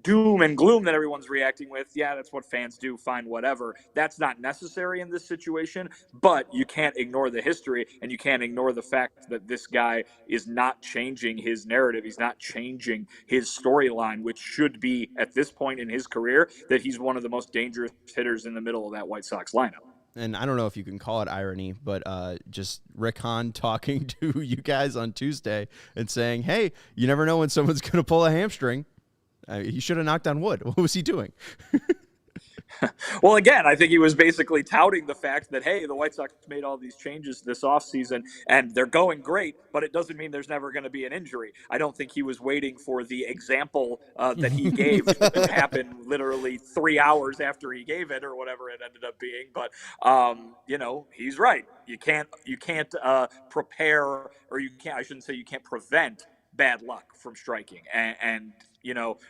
doom and gloom that everyone's reacting with, yeah, that's what fans do, fine, whatever. That's not necessary in this situation, but you can't ignore the history, and you can't ignore the fact that this guy is not changing his narrative. He's not changing his storyline, which should be, at this point in his career, that he's one of the most dangerous hitters in the middle of that White Sox lineup. And I don't know if you can call it irony, but just Rick Hahn talking to you guys on Tuesday and saying, hey, you never know when someone's going to pull a hamstring. He should have knocked on wood. What was he doing? Well, again, I think he was basically touting the fact that, hey, the White Sox made all these changes this offseason, and they're going great, but it doesn't mean there's never going to be an injury. I don't think he was waiting for the example that he gave to happen literally 3 hours after he gave it or whatever it ended up being. But, he's right. You can't prepare, or I shouldn't say you can't prevent bad luck from striking. And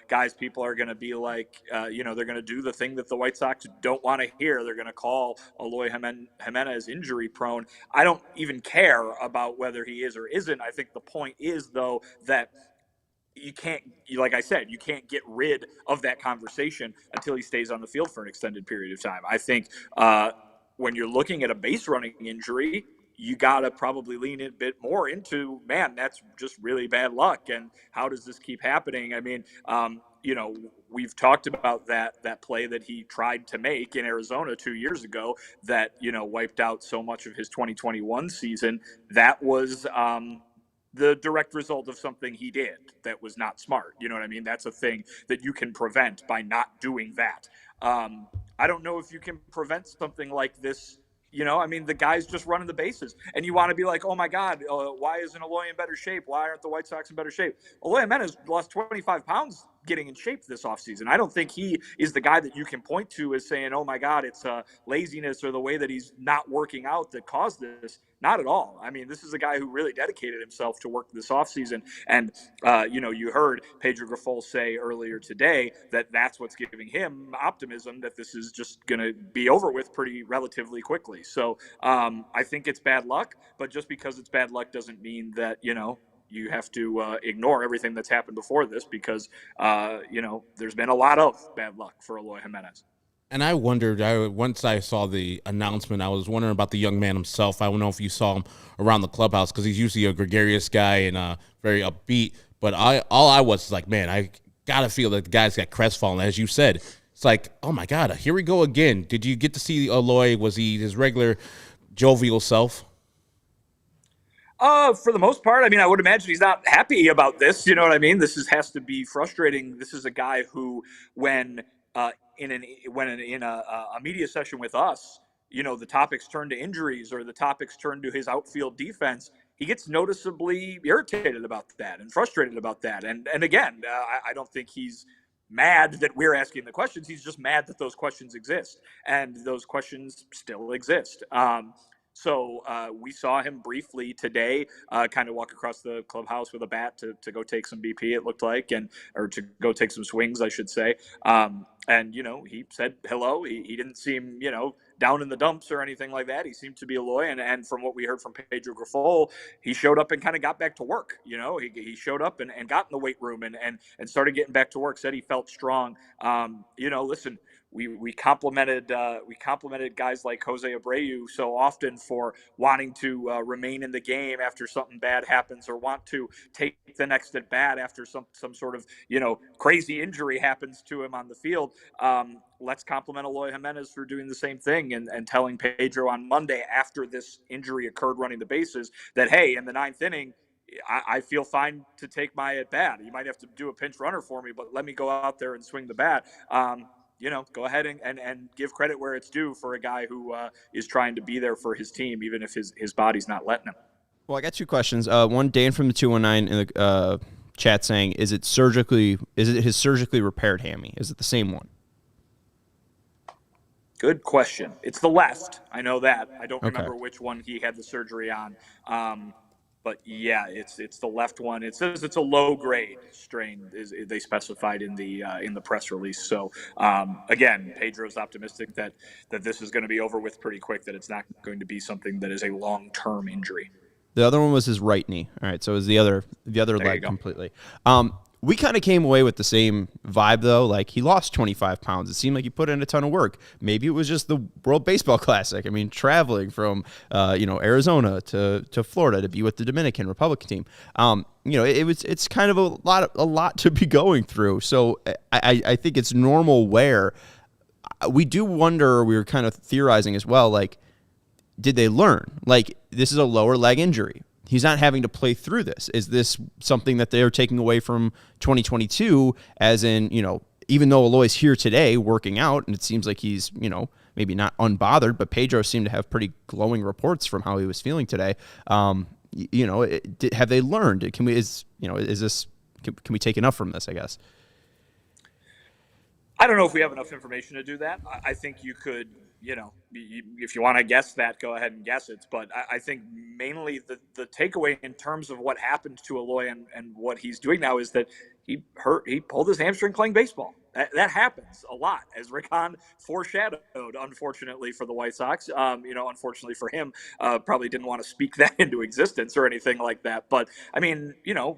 guys, people are going to be like, they're going to do the thing that the White Sox don't want to hear. They're going to call Eloy Jimenez injury prone. I don't even care about whether he is or isn't. I think the point is, though, that you can't, like I said, you can't get rid of that conversation until he stays on the field for an extended period of time. I think when you're looking at a base running injury, you got to probably lean a bit more into, man, that's just really bad luck. And how does this keep happening? I mean, we've talked about that play that he tried to make in Arizona 2 years ago that, wiped out so much of his 2021 season. That was the direct result of something he did that was not smart. You know what I mean? That's a thing that you can prevent by not doing that. I don't know if you can prevent something like this. The guy's just running the bases, and you want to be like, oh my God, why isn't Eloy in better shape? Why aren't the White Sox in better shape? Eloy Jimenez lost 25 pounds getting in shape this offseason. I don't think he is the guy that you can point to as saying, oh my God, it's laziness or the way that he's not working out that caused this. Not at all. I mean, this is a guy who really dedicated himself to work this offseason. And, you heard Pedro Grifol say earlier today that that's what's giving him optimism that this is just going to be over with pretty relatively quickly. So I think it's bad luck, but just because it's bad luck doesn't mean that, you have to ignore everything that's happened before this because, there's been a lot of bad luck for Eloy Jimenez. And I wondered, once I saw the announcement, I was wondering about the young man himself. I don't know if you saw him around the clubhouse because he's usually a gregarious guy and very upbeat. But all I was like, man, I got to feel that the guy's got crestfallen. As you said, it's like, oh, my God, here we go again. Did you get to see Eloy? Was he his regular jovial self? For the most part, I mean, I would imagine he's not happy about this. You know what I mean? Has to be frustrating. This is a guy who, when in a media session with us, the topics turn to injuries or the topics turn to his outfield defense. He gets noticeably irritated about that and frustrated about that. And again, I don't think he's mad that we're asking the questions. He's just mad that those questions exist, and those questions still exist. So we saw him briefly today kind of walk across the clubhouse with a bat to go take some BP, it looked like, or to go take some swings, I should say. And, he said hello. He didn't seem, down in the dumps or anything like that. He seemed to be Eloy. And from what we heard from Pedro Grifol, he showed up and kind of got back to work. He showed up and got in the weight room and started getting back to work, said he felt strong. Listen, we complimented guys like Jose Abreu so often for wanting to remain in the game after something bad happens or want to take the next at bat after some sort of crazy injury happens to him on the field. Let's compliment Eloy Jimenez for doing the same thing and telling Pedro on Monday after this injury occurred running the bases that, hey, in the ninth inning, I feel fine to take my at bat. You might have to do a pinch runner for me, but let me go out there and swing the bat. Go ahead and give credit where it's due for a guy who is trying to be there for his team, even if his body's not letting him. Well, I got two questions. One, Dan from the 219 in the chat saying, is it his surgically repaired hammy? Is it the same one? Good question. It's the left. I know that. I don't remember which one he had the surgery on. But yeah, it's the left one. It says it's a low grade strain. They specified in the press release. So again, Pedro's optimistic that this is going to be over with pretty quick. That it's not going to be something that is a long-term injury. The other one was his right knee. All right, so it was the other leg completely. We kind of came away with the same vibe, though. Like, he lost 25 pounds. It seemed like he put in a ton of work. Maybe it was just the World Baseball Classic. I mean, traveling from, Arizona to Florida to be with the Dominican Republic team. It's kind of a lot to be going through. So I think it's normal wear. We do wonder, we were kind of theorizing as well, like, did they learn? Like, this is a lower leg injury. He's not having to play through this. Is this something that they're taking away from 2022 as in, even though Eloy's here today working out and it seems like he's, maybe not unbothered, but Pedro seemed to have pretty glowing reports from how he was feeling today. Have they learned? Can we take enough from this, I guess? I don't know if we have enough information to do that. I think you could, if you want to guess that, go ahead and guess it. But I think mainly the takeaway in terms of what happened to Eloy and what he's doing now is that he pulled his hamstring playing baseball. That happens a lot, as Rickon foreshadowed, unfortunately for the White Sox. Unfortunately for him, probably didn't want to speak that into existence or anything like that. But I mean,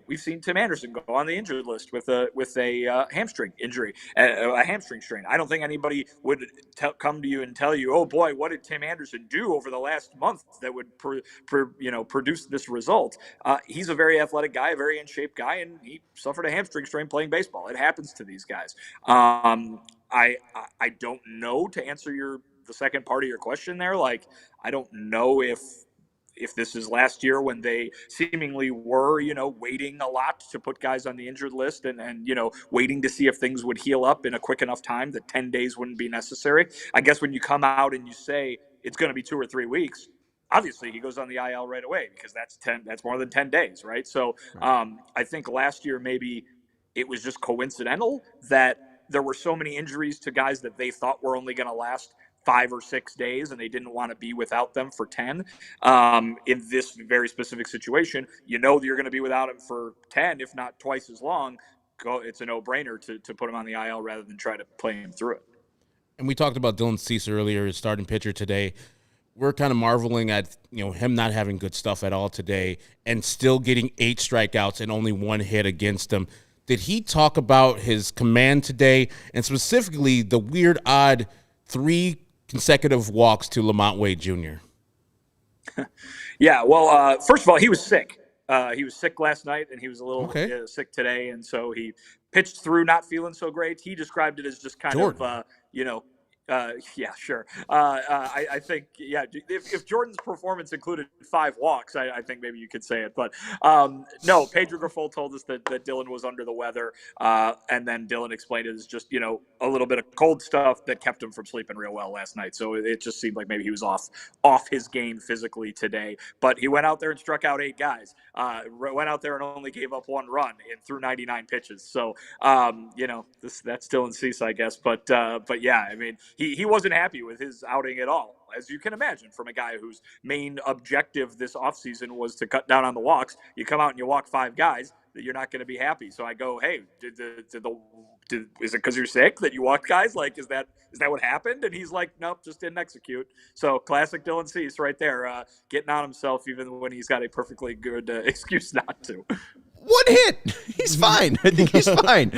we've seen Tim Anderson go on the injured list with a hamstring injury, a hamstring strain. I don't think anybody would come to you and tell you, oh boy, what did Tim Anderson do over the last month that would produce this result? He's a very athletic guy, a very in shape guy, and he suffered a hamstring strain playing baseball. It happens to these guys. I don't know, to answer the second part of your question there. Like, I don't know if this is last year when they seemingly were, waiting a lot to put guys on the injured list and waiting to see if things would heal up in a quick enough time that 10 days wouldn't be necessary. I guess when you come out and you say it's going to be 2 or 3 weeks, obviously he goes on the IL right away because that's more than 10 days. Right. So I think last year, maybe it was just coincidental that there were so many injuries to guys that they thought were only going to last 5 or 6 days, and they didn't want to be without them for 10. In this very specific situation, you know that you're going to be without him for 10, if not twice as long. It's a no-brainer to put him on the IL rather than try to play him through it. And we talked about Dylan Cease earlier, his starting pitcher today. We're kind of marveling at him not having good stuff at all today and still getting 8 strikeouts and only 1 hit against him. Did he talk about his command today, and specifically the weird, odd 3 consecutive walks to Lamont Wade Jr.? Yeah, well, first of all, he was sick. He was sick last night, and he was a little sick today, and so he pitched through not feeling so great. He described it as just kind of, yeah, sure. I think, if Jordan's performance included 5 walks, I think maybe you could say it. But no, Pedro Grifol told us that Dylan was under the weather, and then Dylan explained it as just, a little bit of cold stuff that kept him from sleeping real well last night. So it just seemed like maybe he was off his game physically today. But he went out there and struck out 8 guys. Went out there and only gave up 1 run through 99 pitches. So, that's Dylan Cease, I guess. But yeah, I mean, he wasn't happy with his outing at all, as you can imagine, from a guy whose main objective this offseason was to cut down on the walks. You come out and you walk 5 guys, that you're not going to be happy. So I go, hey, is it because you're sick that you walked guys? Like, is that what happened? And he's like, nope, just didn't execute. So classic Dylan Cease right there, getting on himself even when he's got a perfectly good excuse not to. 1 hit. He's fine. I think he's fine.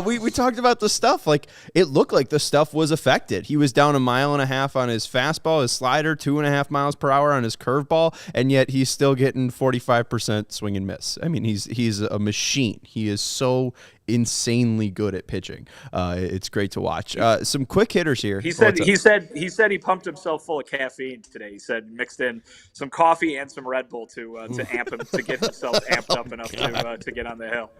We talked about the stuff. Like, it looked like the stuff was affected. He was down 1.5 miles on his fastball, his slider, 2.5 miles per hour on his curveball, and yet he's still getting 45% swing and miss. I mean, he's a machine. He is so insanely good at pitching. It's great to watch. Some quick hitters here. He said he pumped himself full of caffeine today. He said mixed in some coffee and some Red Bull to amp him, to get himself amped up enough to get on the hill.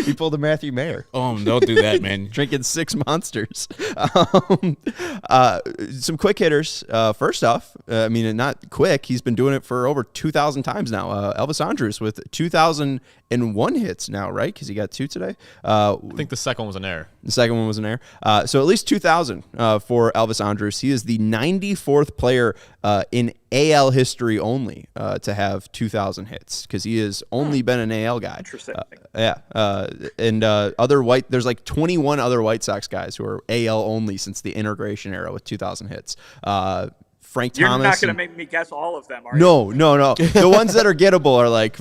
He pulled a Matthew Mayer. Oh, don't do that, man. Drinking 6 Monsters. Some quick hitters. First off, not quick. He's been doing it for over 2,000 times now. Elvis Andrus with 2,001 hits now, right? Because he got 2 today. I think the second one was an error. The second one was an error. So at least 2,000 for Elvis Andrus. He is the 94th player in AL history only to have 2,000 hits, because he has only been an AL guy. Interesting. There's like 21 other White Sox guys who are AL only since the integration era with 2,000 hits. Frank Thomas. You're not going to make me guess all of them, are you? No. The ones that are gettable are like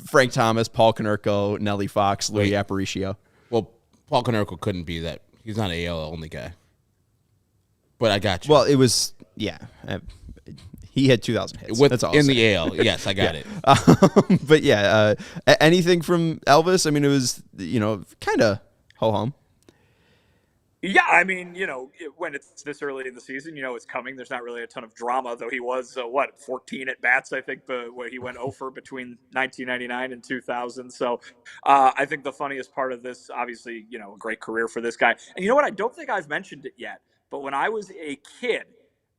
Frank Thomas, Paul Konerko, Nelly Fox, Louis Aparicio. Well, Paul Konerko couldn't be that. He's not an AL only guy. But I got you. Well, it was, he had 2,000 hits. That's all. In the AL, yes, I got it. But yeah, anything from Elvis? I mean, it was, kind of ho-hum. Yeah, I mean, when it's this early in the season, it's coming. There's not really a ton of drama, though he was, 14 at-bats, I think, where he went 0 for between 1999 and 2000. So I think the funniest part of this, obviously, a great career for this guy. And you know what? I don't think I've mentioned it yet, but when I was a kid,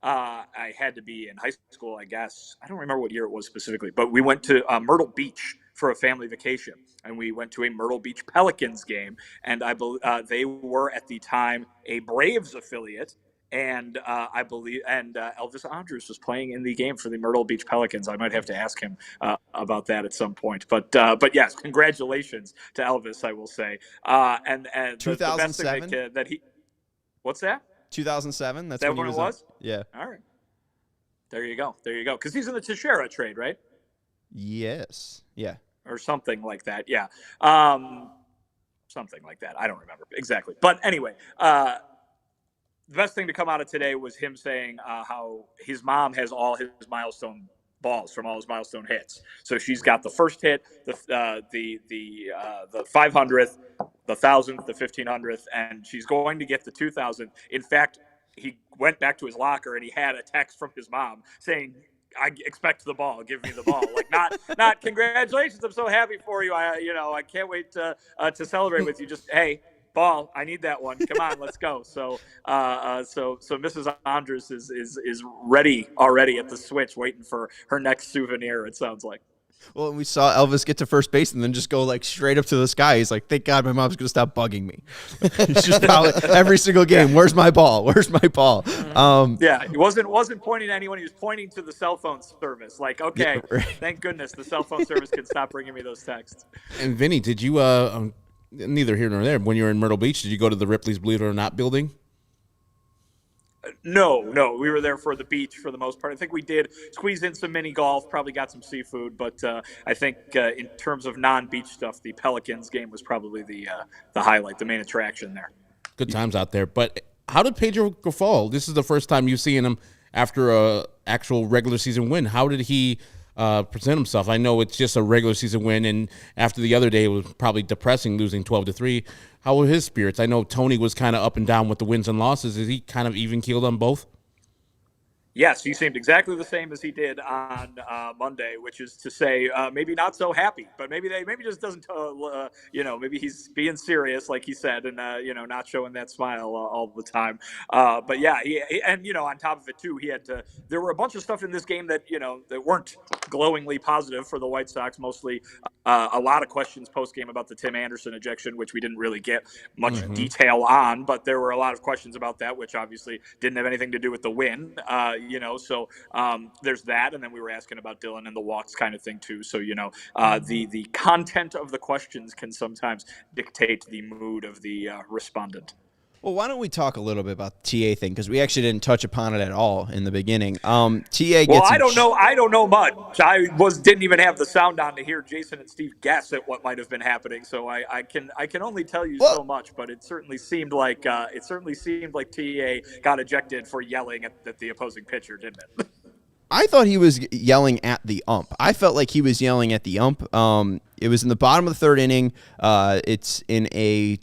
I had to be in high school, I guess. I don't remember what year it was specifically, but we went to Myrtle Beach for a family vacation, and we went to a Myrtle Beach Pelicans game, and I believe they were at the time a Braves affiliate, and I believe Elvis Andrus was playing in the game for the Myrtle Beach Pelicans. I might have to ask him about that at some point, but yes, congratulations to Elvis, I will say. And 2007 the best thing that he, what's that? 2007. That's that when when he it was. Yeah. All right. There you go. Because he's in the Teixeira trade, right? Yes. Yeah. Or something like that. Yeah. Something like that. I don't remember exactly. But anyway, the best thing to come out of today was him saying how his mom has all his milestone balls from all his milestone hits. So she's got the first hit, the 500th, the 1,000th, the 1,500th, and she's going to get the 2,000th. In fact, he went back to his locker and he had a text from his mom saying, I expect the ball. Give me the ball. Like, not congratulations. I'm so happy for you. I can't wait to celebrate with you. Just, hey, ball. I need that one. Come on, let's go. So Mrs. Andrus is ready already at the switch, waiting for her next souvenir. It sounds like. Well, we saw Elvis get to first base and then just go like straight up to the sky. He's like, "Thank God my mom's gonna stop bugging me." He's just probably every single game. Where's my ball? Where's my ball? Yeah, he wasn't pointing to anyone. He was pointing to the cell phone service. Like, okay, Yeah, right. thank goodness the cell phone service can stop bringing me those texts. And Vinny, did you neither here nor there, when you were in Myrtle Beach, did you go to the Ripley's Believe It or Not building? No, we were there for the beach for the most part. I think we did squeeze in some mini golf, probably got some seafood, but I think in terms of non-beach stuff, the Pelicans game was probably the highlight, the main attraction there. Good times out there. But how did Pedro Grifol? This is the first time you've seen him after a actual regular season win. How did he present himself? I know it's just a regular season win, and after the other day, it was probably depressing losing 12-3. How were his spirits? I know Tony was kind of up and down with the wins and losses. Is he kind of even keeled on both? Yes, he seemed exactly the same as he did on Monday, which is to say, maybe not so happy, but maybe just doesn't, maybe he's being serious, like he said, and not showing that smile all the time. But yeah, and on top of it too, there were a bunch of stuff in this game that that weren't glowingly positive for the White Sox. Mostly, a lot of questions post game about the Tim Anderson ejection, which we didn't really get much detail on, but there were a lot of questions about that, which obviously didn't have anything to do with the win. So there's that, and then we were asking about Dylan and the walks kind of thing too. So the content of the questions can sometimes dictate the mood of the respondent. Well, why don't we talk a little bit about the TA thing, because we actually didn't touch upon it at all in the beginning. TA gets. Well, I don't know much. I didn't even have the sound on to hear Jason and Steve guess at what might have been happening. So I can only tell you so much. But it certainly seemed like TA got ejected for yelling at the opposing pitcher, didn't it? I thought he was yelling at the ump. I felt like he was yelling at the ump. It was in the bottom of the third inning. It's in a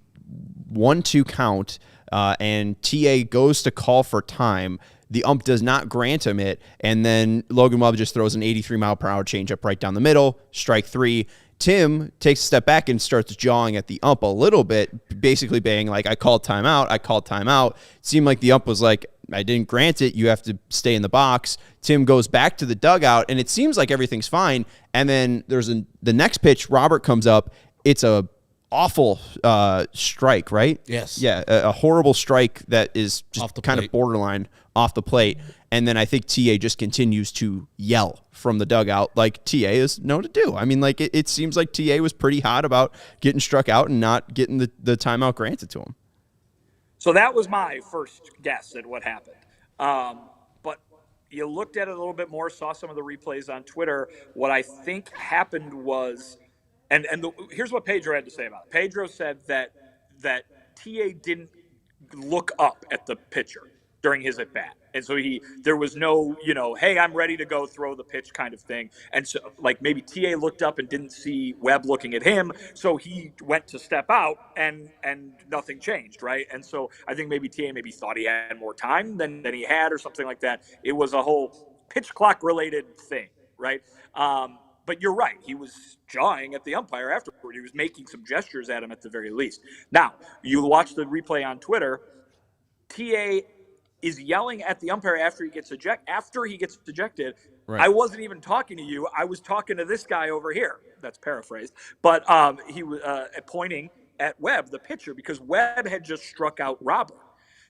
1-2 count, and TA goes to call for time. The ump does not grant him it, and then Logan Webb just throws an 83-mile-per-hour changeup right down the middle, strike three. Tim takes a step back and starts jawing at the ump a little bit, basically being like, I called timeout. It seemed like the ump was like, I didn't grant it. You have to stay in the box. Tim goes back to the dugout, and it seems like everything's fine. And then there's the next pitch, Robert comes up. It's a awful strike, right? Yes. Yeah, a horrible strike that is just kind of borderline off the plate. And then I think TA just continues to yell from the dugout like TA is known to do. I mean, like it seems like TA was pretty hot about getting struck out and not getting the timeout granted to him. So that was my first guess at what happened. But you looked at it a little bit more, saw some of the replays on Twitter. What I think happened was, here's what Pedro had to say about it. Pedro said that TA didn't look up at the pitcher during his at bat, and so there was no hey, I'm ready to go throw the pitch kind of thing. And so like maybe TA looked up and didn't see Webb looking at him, so he went to step out and nothing changed, right? And so I think maybe TA thought he had more time than he had or something like that. It was a whole pitch clock related thing, right? But you're right. He was jawing at the umpire afterward. He was making some gestures at him at the very least. Now, you watch the replay on Twitter. TA is yelling at the umpire after he gets ejected. Right. I wasn't even talking to you. I was talking to this guy over here. That's paraphrased. But he was pointing at Webb, the pitcher, because Webb had just struck out Robert.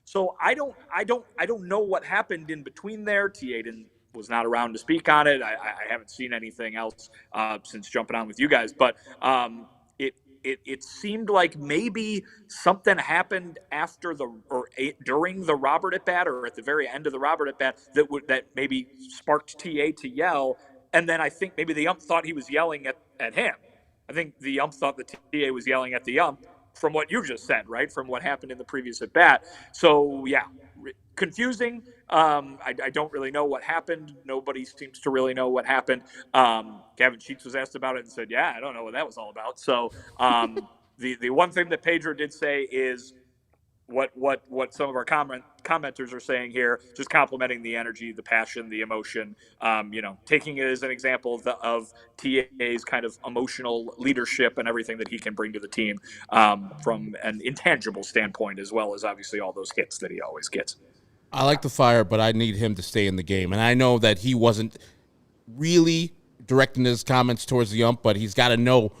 So I don't know what happened in between there. TA was not around to speak on it. I haven't seen anything else since jumping on with you guys, but it seemed like maybe something happened during the Robert at bat or at the very end of the Robert at bat that maybe sparked TA to yell, and then I think maybe the ump thought he was yelling at him. I think the ump thought that TA was yelling at the ump from what you just said, right? From what happened in the previous at bat. So yeah. Confusing. I don't really know what happened. Nobody seems to really know what happened. Gavin Sheets was asked about it and said, yeah, I don't know what that was all about. So the one thing that Pedro did say is what some of our commenters are saying here, just complimenting the energy, the passion, the emotion, taking it as an example of TA's kind of emotional leadership and everything that he can bring to the team from an intangible standpoint, as well as obviously all those hits that he always gets. I like the fire, but I need him to stay in the game. And I know that he wasn't really directing his comments towards the ump, but he's got to know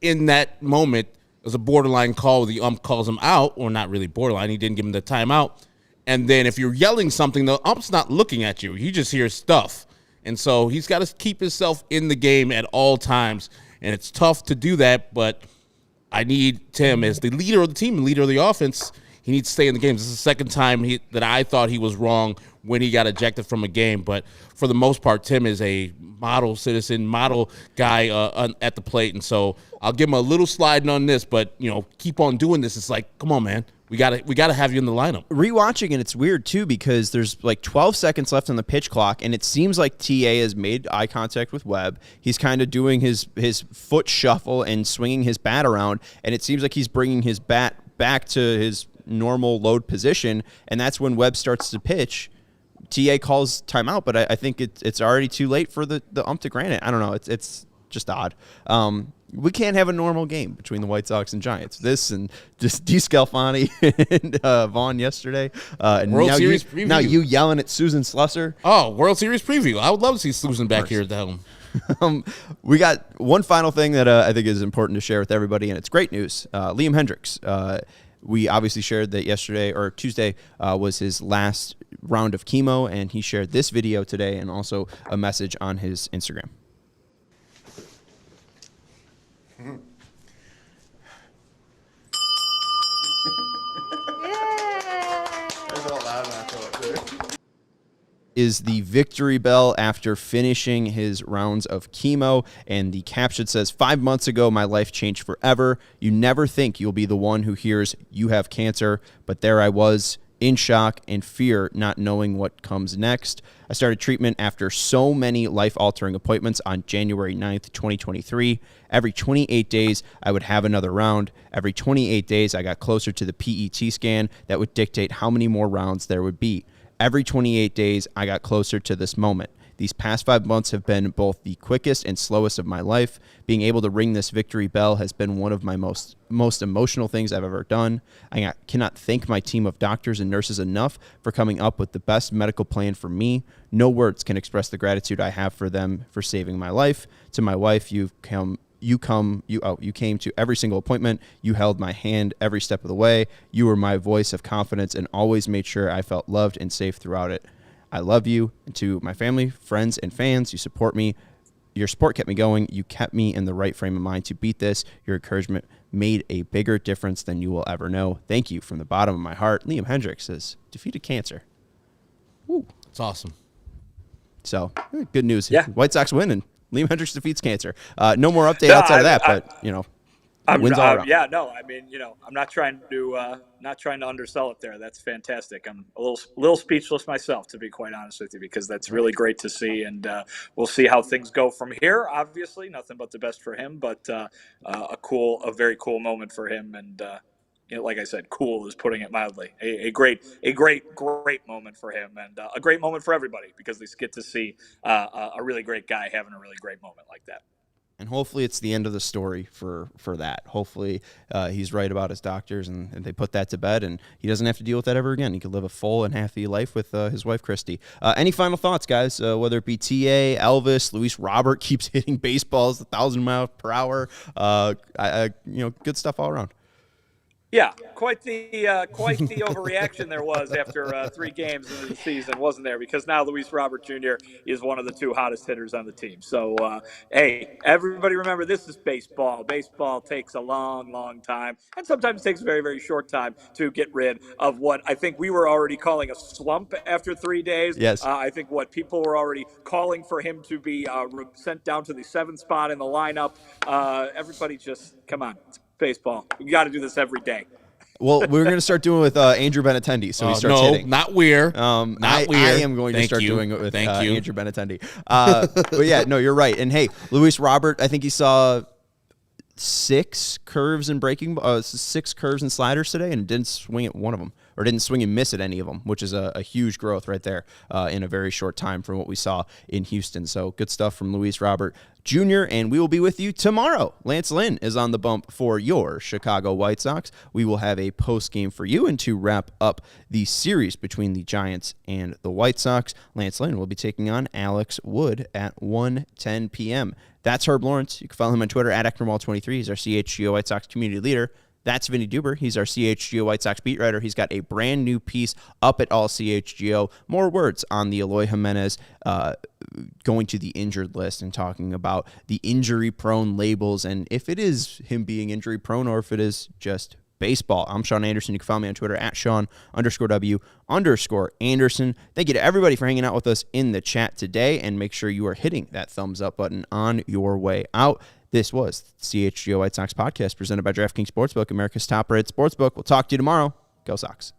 in that moment it was a borderline call. The ump calls him out, or not really borderline. He didn't give him the timeout. And then if you're yelling something, the ump's not looking at you. He just hears stuff. And so he's got to keep himself in the game at all times. And it's tough to do that, but I need Tim as the leader of the team, leader of the offense. He needs to stay in the game. This is the second time that I thought he was wrong when he got ejected from a game. But for the most part, Tim is a model citizen, model guy at the plate. And so I'll give him a little sliding on this, but, keep on doing this. It's like, come on, man. We gotta have you in the lineup. Rewatching it, it's weird too because there's like 12 seconds left on the pitch clock, and it seems like TA has made eye contact with Webb. He's kind of doing his foot shuffle and swinging his bat around, and it seems like he's bringing his bat back to his normal load position, and that's when Webb starts to pitch. TA calls timeout, but I think it's already too late for the ump to grant it. I don't know. It's just odd. We can't have a normal game between the White Sox and Giants. This and just DeScalfani and Vaughn yesterday. And World Series preview. Now you yelling at Susan Slusser. Oh, World Series preview. I would love to see Susan back here at the helm. We got one final thing that I think is important to share with everybody, and it's great news. Liam Hendriks. We obviously shared that yesterday or Tuesday was his last round of chemo, and he shared this video today and also a message on his Instagram. Is the victory bell after finishing his rounds of chemo, and the caption says, 5 months ago, my life changed forever. You never think you'll be the one who hears you have cancer, but there I was, in shock and fear, not knowing what comes next. I started treatment after so many life-altering appointments on January 9th, 2023. Every 28 days, I would have another round. Every 28 days, I got closer to the PET scan that would dictate how many more rounds there would be. Every 28 days, I got closer to this moment. These past 5 months have been both the quickest and slowest of my life. Being able to ring this victory bell has been one of my most emotional things I've ever done. I cannot thank my team of doctors and nurses enough for coming up with the best medical plan for me. No words can express the gratitude I have for them for saving my life. To my wife, you came to every single appointment. You held my hand every step of the way. You were my voice of confidence and always made sure I felt loved and safe throughout it. I love you. And to my family, friends, and fans, you support me. Your support kept me going. You kept me in the right frame of mind to beat this. Your encouragement made a bigger difference than you will ever know. Thank you from the bottom of my heart. Liam Hendriks has defeated cancer. Woo. It's awesome. So, good news. Yeah. White Sox win, and Liam Hendriks defeats cancer. No more update outside of that, but wins all around. Yeah, no, I mean, I'm not trying to undersell it there. That's fantastic. I'm a little speechless myself, to be quite honest with you, because that's really great to see, and we'll see how things go from here. Obviously, nothing but the best for him, but a very cool moment for him, and like I said, cool is putting it mildly. A great moment for him, and a great moment for everybody, because they get to see a really great guy having a really great moment like that. And hopefully it's the end of the story for that. Hopefully he's right about his doctors and they put that to bed and he doesn't have to deal with that ever again. He could live a full and happy life with his wife, Christy. Any final thoughts, guys? Whether it be TA, Elvis, Luis Robert keeps hitting baseballs 1,000 miles per hour. Good stuff all around. Yeah, quite the overreaction there was after 3 games into the season, wasn't there? Because now Luis Robert Jr. is one of the 2 hottest hitters on the team. So, hey, everybody remember, this is baseball. Baseball takes a long, long time, and sometimes takes a very, very short time to get rid of what I think we were already calling a slump after 3 days. Yes. I think what people were already calling for him to be sent down to the 7th spot in the lineup. Everybody just, come on. Baseball. We got to do this every day. Well, we're going to start doing it with Andrew Benintendi, so he starts hitting. Not Weir. I am going to start doing it with Andrew Benintendi. But yeah, no, you're right. And hey, Luis Robert, I think he saw 6 curves and 6 curves and sliders today, and didn't swing at one of them. or didn't swing and miss at any of them, which is a huge growth right there in a very short time from what we saw in Houston. So good stuff from Luis Robert Jr., and we will be with you tomorrow. Lance Lynn is on the bump for your Chicago White Sox. We will have a post game for you, and to wrap up the series between the Giants and the White Sox, Lance Lynn will be taking on Alex Wood at 1:10 p.m. That's Herb Lawrence. You can follow him on Twitter at Eknerwall23. He's our CHGO White Sox community leader. That's Vinnie Duber. He's our CHGO White Sox beat writer. He's got a brand new piece up at All CHGO. More words on the Eloy Jimenez going to the injured list and talking about the injury-prone labels and if it is him being injury-prone or if it is just baseball. I'm Sean Anderson. You can follow me on Twitter at Sean_W_Anderson. Thank you to everybody for hanging out with us in the chat today, and make sure you are hitting that thumbs up button on your way out. This was CHGO White Sox podcast presented by DraftKings Sportsbook, America's top-rated sportsbook. We'll talk to you tomorrow. Go Sox.